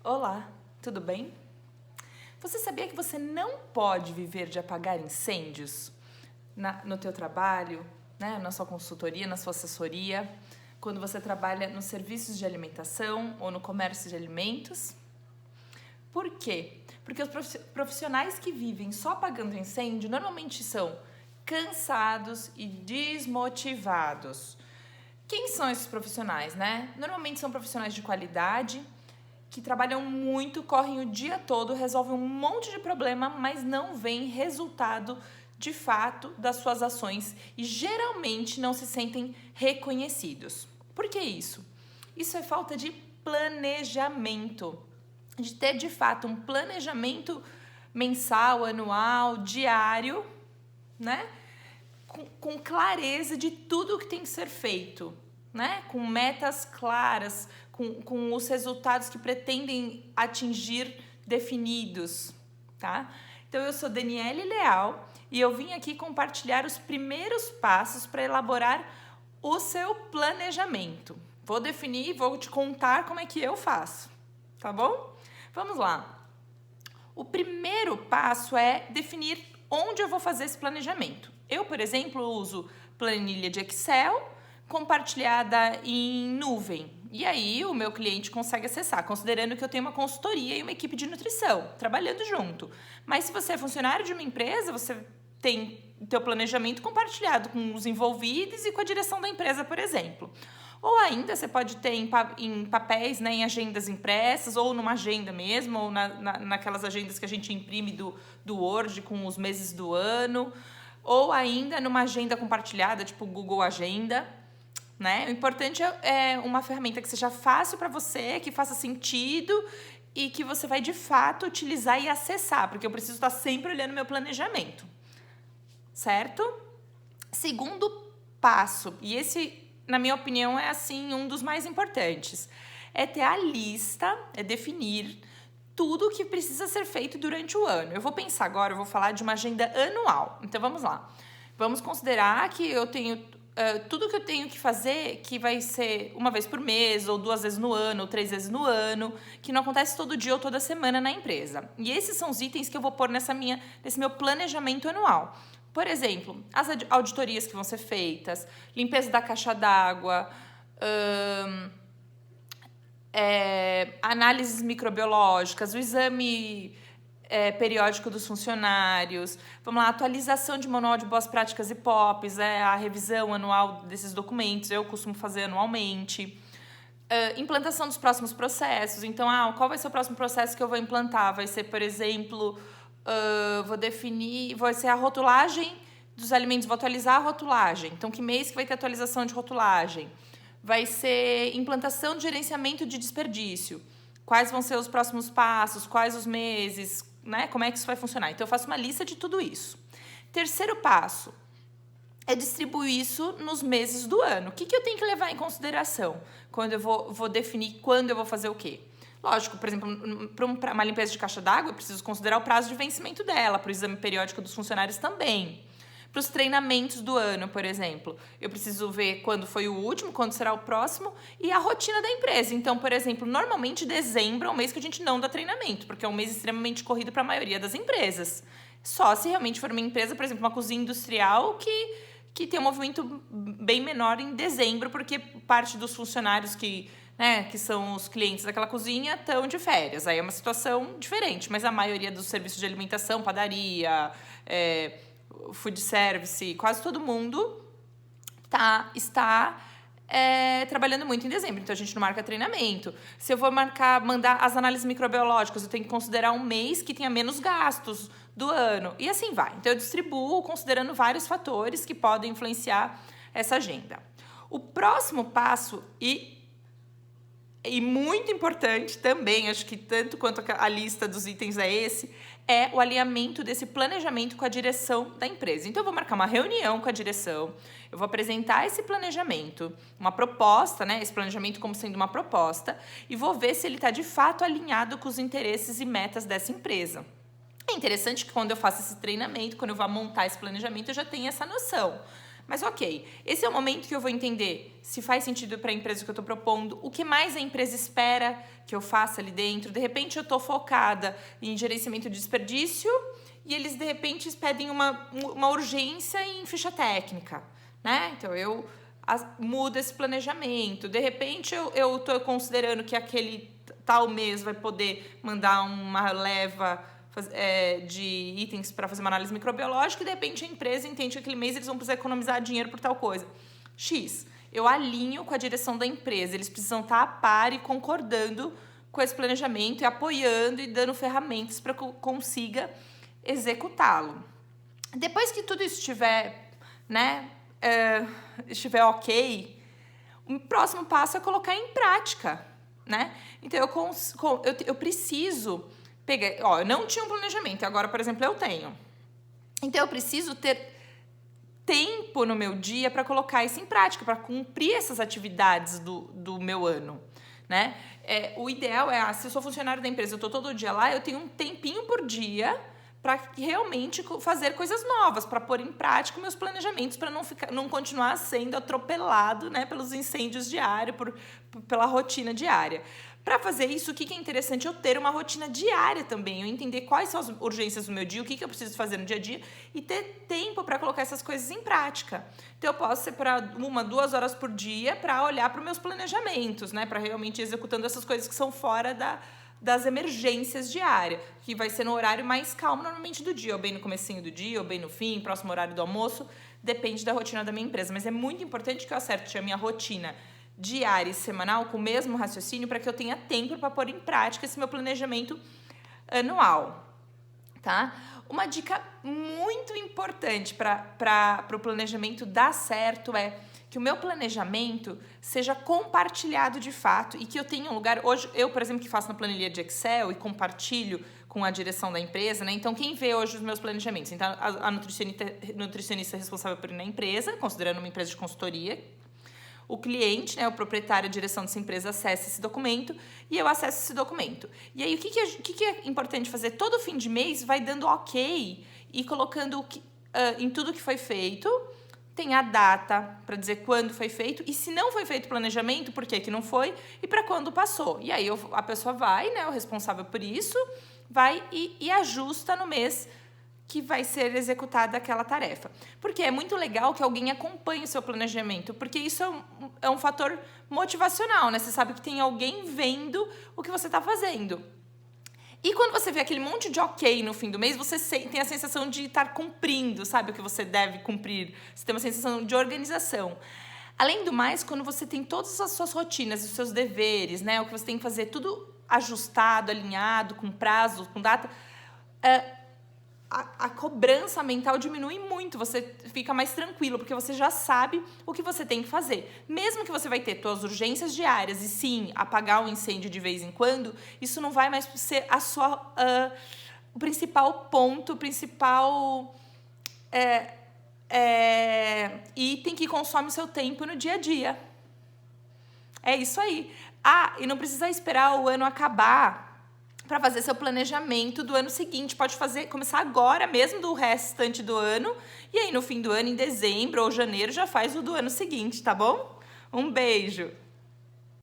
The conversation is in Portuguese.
Olá, tudo bem? Você sabia que você não pode viver de apagar incêndios no teu trabalho, né? Na sua consultoria, na sua assessoria, quando você trabalha nos serviços de alimentação ou no comércio de alimentos? Por quê? Porque os profissionais que vivem só apagando incêndio normalmente são cansados e desmotivados. Quem são esses profissionais, né? Normalmente são profissionais de qualidade, que trabalham muito, correm o dia todo, resolvem um monte de problema, mas não veem resultado de fato das suas ações e geralmente não se sentem reconhecidos. Por que isso? Isso é falta de planejamento, de ter de fato um planejamento mensal, anual, diário, né? Com clareza de tudo que tem que ser feito, né? Com metas claras, com os resultados que pretendem atingir definidos, tá? Então, eu sou Daniele Leal e eu vim aqui compartilhar os primeiros passos para elaborar o seu planejamento. Vou definir e vou te contar como é que eu faço, tá bom? Vamos lá. O primeiro passo é definir onde eu vou fazer esse planejamento. Eu, por exemplo, uso planilha de Excel compartilhada em nuvem. E aí o meu cliente consegue acessar, considerando que eu tenho uma consultoria e uma equipe de nutrição, trabalhando junto. Mas se você é funcionário de uma empresa, você tem teu planejamento compartilhado com os envolvidos e com a direção da empresa, por exemplo. Ou ainda você pode ter em papéis, né, em agendas impressas, ou numa agenda mesmo, ou naquelas agendas que a gente imprime do Word com os meses do ano, ou ainda numa agenda compartilhada, tipo Google Agenda, né? O importante é uma ferramenta que seja fácil para você, que faça sentido e que você vai de fato utilizar e acessar, porque eu preciso estar sempre olhando meu planejamento, certo? Segundo passo, e esse, na minha opinião, é assim um dos mais importantes, é ter a lista, é definir tudo o que precisa ser feito durante o ano. Eu vou pensar agora, eu vou falar de uma agenda anual. Então, vamos lá. Vamos considerar que eu tenho tudo que eu tenho que fazer, que vai ser uma vez por mês, ou 2 vezes no ano, ou 3 vezes no ano, que não acontece todo dia ou toda semana na empresa. E esses são os itens que eu vou pôr nesse meu planejamento anual. Por exemplo, as auditorias que vão ser feitas, limpeza da caixa d'água, análises microbiológicas, o exame periódico dos funcionários, vamos lá, atualização de manual de boas práticas e POPs, a revisão anual desses documentos, eu costumo fazer anualmente. Implantação dos próximos processos, então, qual vai ser o próximo processo que eu vou implantar? Vai ser, por exemplo, vai ser a rotulagem dos alimentos, vou atualizar a rotulagem, então que mês que vai ter atualização de rotulagem? Vai ser implantação de gerenciamento de desperdício. Quais vão ser os próximos passos, quais os meses, né? Como é que isso vai funcionar? Então, eu faço uma lista de tudo isso. Terceiro passo é distribuir isso nos meses do ano. O que eu tenho que levar em consideração quando eu vou definir quando eu vou fazer o quê? Lógico, por exemplo, para uma limpeza de caixa d'água, eu preciso considerar o prazo de vencimento dela, para o exame periódico dos funcionários também. Para os treinamentos do ano, por exemplo, eu preciso ver quando foi o último, quando será o próximo e a rotina da empresa. Então, por exemplo, normalmente dezembro é um mês que a gente não dá treinamento, porque é um mês extremamente corrido para a maioria das empresas. Só se realmente for uma empresa, por exemplo, uma cozinha industrial que tem um movimento bem menor em dezembro, porque parte dos funcionários que são os clientes daquela cozinha, estão de férias. Aí é uma situação diferente, mas a maioria dos serviços de alimentação, padaria, food service, quase todo mundo está trabalhando muito em dezembro. Então, a gente não marca treinamento. Se eu vou mandar as análises microbiológicas, eu tenho que considerar um mês que tenha menos gastos do ano. E assim vai. Então, eu distribuo considerando vários fatores que podem influenciar essa agenda. O próximo passo, e muito importante também, acho que tanto quanto a lista dos itens é o alinhamento desse planejamento com a direção da empresa. Então, eu vou marcar uma reunião com a direção, eu vou apresentar esse planejamento, uma proposta, né, esse planejamento como sendo uma proposta, e vou ver se ele está de fato alinhado com os interesses e metas dessa empresa. É interessante que quando eu faço esse treinamento, quando eu vou montar esse planejamento, eu já tenho essa noção. Mas ok, esse é o momento que eu vou entender se faz sentido para a empresa que eu estou propondo, o que mais a empresa espera que eu faça ali dentro. De repente eu estou focada em gerenciamento de desperdício e eles de repente pedem uma urgência em ficha técnica, né? Então eu mudo esse planejamento. De repente eu estou considerando que aquele tal mês vai poder mandar uma leva de itens para fazer uma análise microbiológica e de repente a empresa entende que aquele mês eles vão precisar economizar dinheiro por tal coisa. X, eu alinho com a direção da empresa, eles precisam estar a par e concordando com esse planejamento e apoiando e dando ferramentas para que eu consiga executá-lo. Depois que tudo isso estiver, estiver ok, o próximo passo é colocar em prática, né? Então eu preciso pegar, eu não tinha um planejamento, agora, por exemplo, eu tenho. Então eu preciso ter tempo no meu dia para colocar isso em prática, para cumprir essas atividades do meu ano, né? O ideal se eu sou funcionário da empresa, eu estou todo dia lá, eu tenho um tempinho por dia para realmente fazer coisas novas, para pôr em prática meus planejamentos, para não continuar sendo atropelado, né, pelos incêndios diários, pela rotina diária. Para fazer isso, o que é interessante? Eu ter uma rotina diária também, eu entender quais são as urgências do meu dia, o que eu preciso fazer no dia a dia e ter tempo para colocar essas coisas em prática. Então, eu posso separar 1-2 horas por dia para olhar para os meus planejamentos, né, para realmente ir executando essas coisas que são fora das emergências diárias, que vai ser no horário mais calmo normalmente do dia, ou bem no comecinho do dia, ou bem no fim, próximo horário do almoço, depende da rotina da minha empresa. Mas é muito importante que eu acerte a minha rotina diária e semanal com o mesmo raciocínio para que eu tenha tempo para pôr em prática esse meu planejamento anual, tá? Uma dica muito importante para o planejamento dar certo é que o meu planejamento seja compartilhado de fato e que eu tenha um lugar... Hoje, eu, por exemplo, que faço na planilha de Excel e compartilho com a direção da empresa, né? Então, quem vê hoje os meus planejamentos? Então, a nutricionista responsável por ir na empresa, considerando uma empresa de consultoria, o cliente, né, o proprietário, a direção dessa empresa acessa esse documento e eu acesso esse documento. E aí, o que é importante fazer? Todo fim de mês vai dando ok e colocando em tudo que foi feito, tem a data para dizer quando foi feito e se não foi feito o planejamento, por que não foi e para quando passou. E aí a pessoa vai, né, o responsável por isso, vai e ajusta no mês que vai ser executada aquela tarefa. Porque é muito legal que alguém acompanhe o seu planejamento, porque isso é um fator motivacional, né? Você sabe que tem alguém vendo o que você está fazendo. E quando você vê aquele monte de ok no fim do mês, você tem a sensação de estar cumprindo, sabe, o que você deve cumprir. Você tem uma sensação de organização. Além do mais, quando você tem todas as suas rotinas, os seus deveres, né, o que você tem que fazer, tudo ajustado, alinhado, com prazo, com data, a cobrança mental diminui muito, você fica mais tranquilo, porque você já sabe o que você tem que fazer. Mesmo que você vai ter suas urgências diárias e sim, apagar um incêndio de vez em quando, isso não vai mais ser o principal ponto, o principal item que consome o seu tempo no dia a dia. É isso aí. E não precisa esperar o ano acabar para fazer seu planejamento do ano seguinte. Pode começar agora mesmo do restante do ano. E aí, no fim do ano, em dezembro ou janeiro, já faz o do ano seguinte, tá bom? Um beijo!